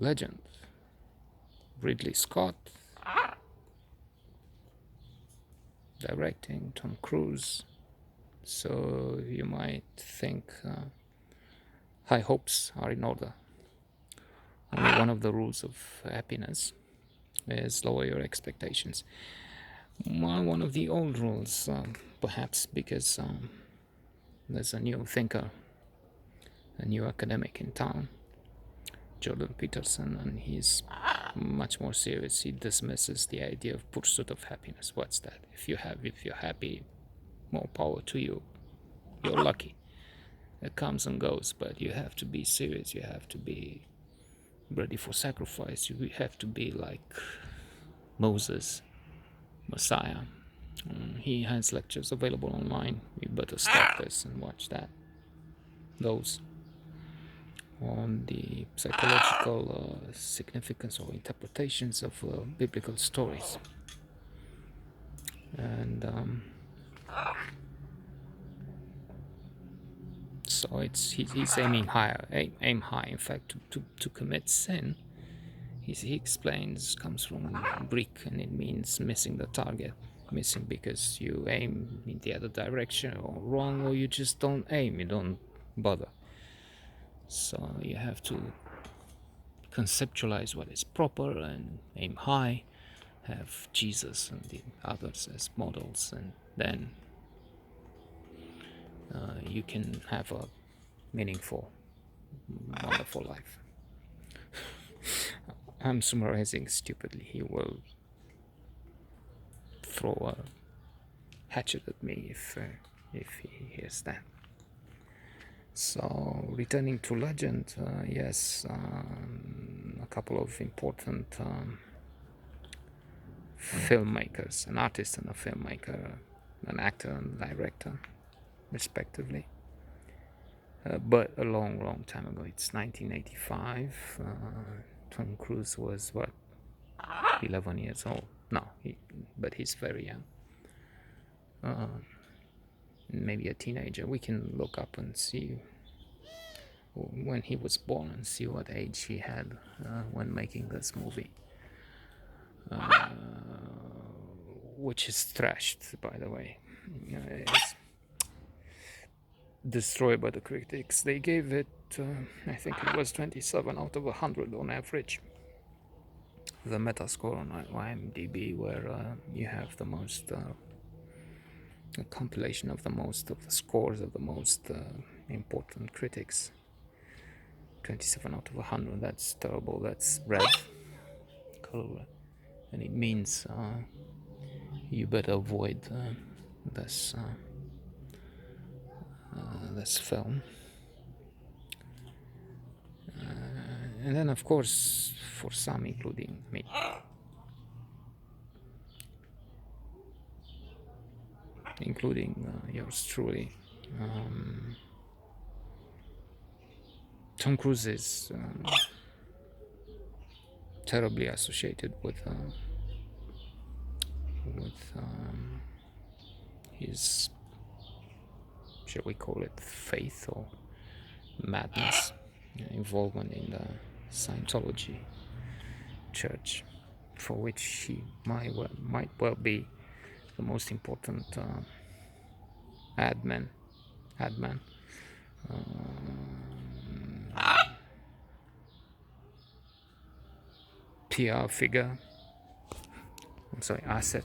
legend, Ridley Scott, directing Tom Cruise. So you might think high hopes are in order. Only one of the rules of happiness is lower your expectations. One of the old rules, perhaps because there's a new thinker, a new academic in town, Jordan Peterson, and he's much more serious. He dismisses the idea of pursuit of happiness. What's that? If you're happy, more power to you. You're lucky. It comes and goes, but you have to be serious. You have to be ready for sacrifice. You have to be like Moses, Messiah. He has lectures available online. You better stop this and watch those on the psychological significance or interpretations of biblical stories. And so he's aiming higher, aim high. In fact, to commit sin, he explains, comes from Greek, and it means missing the target. Missing because you aim in the other direction or wrong, or you just don't aim, you don't bother. So you have to conceptualize what is proper and aim high, have Jesus and the others as models, and then you can have a meaningful, wonderful life. I'm summarizing stupidly. He will throw a hatchet at me if he hears that. So, returning to legend, yes, a couple of important filmmakers, an artist and a filmmaker, an actor and director, respectively. But a long, long time ago. It's 1985. Tom Cruise was, 11 years old? No, but he's very young. Maybe a teenager. We can look up and see when he was born and see what age he had when making this movie. Which is trashed, by the way. It's destroyed by the critics. They gave it, I think it was 27 out of 100 on average. The Metascore on IMDb, where you have the most, a compilation of the scores of the most important critics. 27 out of 100, that's terrible. That's red color, and it means you better avoid this film. And then, of course, for some, including me, including yours truly, Tom Cruise is terribly associated with his, shall we call it, faith or madness, involvement in the Scientology church, for which he might well be the most important admin. PR figure. I'm sorry, asset.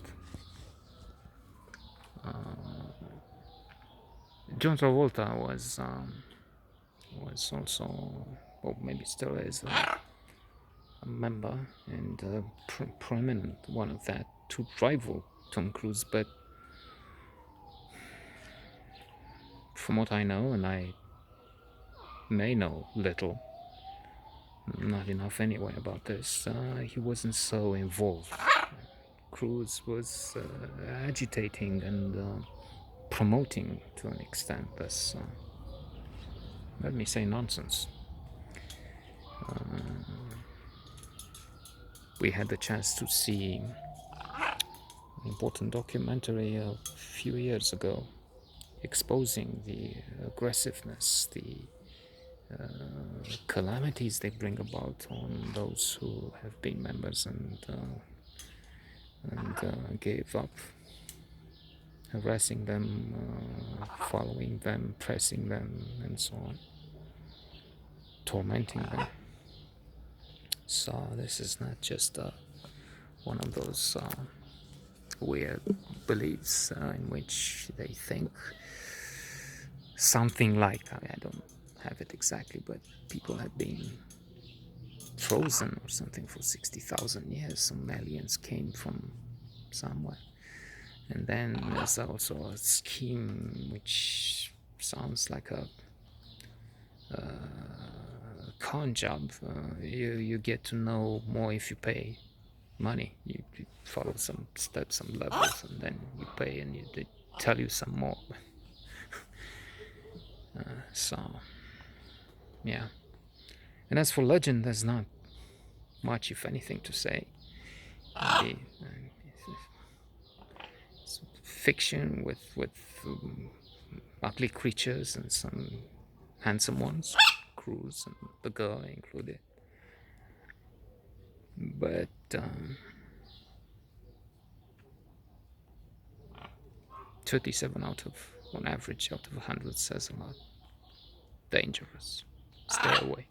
John Travolta was also, or maybe still is, a member and prominent one of that to rival Tom Cruise. But from what I know, and I may know little, not enough anyway about this, he wasn't so involved. Cruise was agitating and promoting to an extent this, let me say, nonsense. We had the chance to see an important documentary a few years ago exposing the aggressiveness, the calamities they bring about on those who have been members and gave up, harassing them, following them, pressing them, and so on, tormenting them. So this is not just one of those weird beliefs in which they think something like, I don't have it exactly, but people have been frozen or something for 60,000 years. Some aliens came from somewhere. And then there's also a scheme which sounds like a con job. You get to know more if you pay money. You follow some steps, some levels, and then you pay and they tell you some more. So, yeah. And as for legend, there's not much, if anything, to say. It's fiction with ugly creatures and some handsome ones, crews and the girl included. But 37 out of, on average, out of 100 says a lot. Dangerous. Stay away.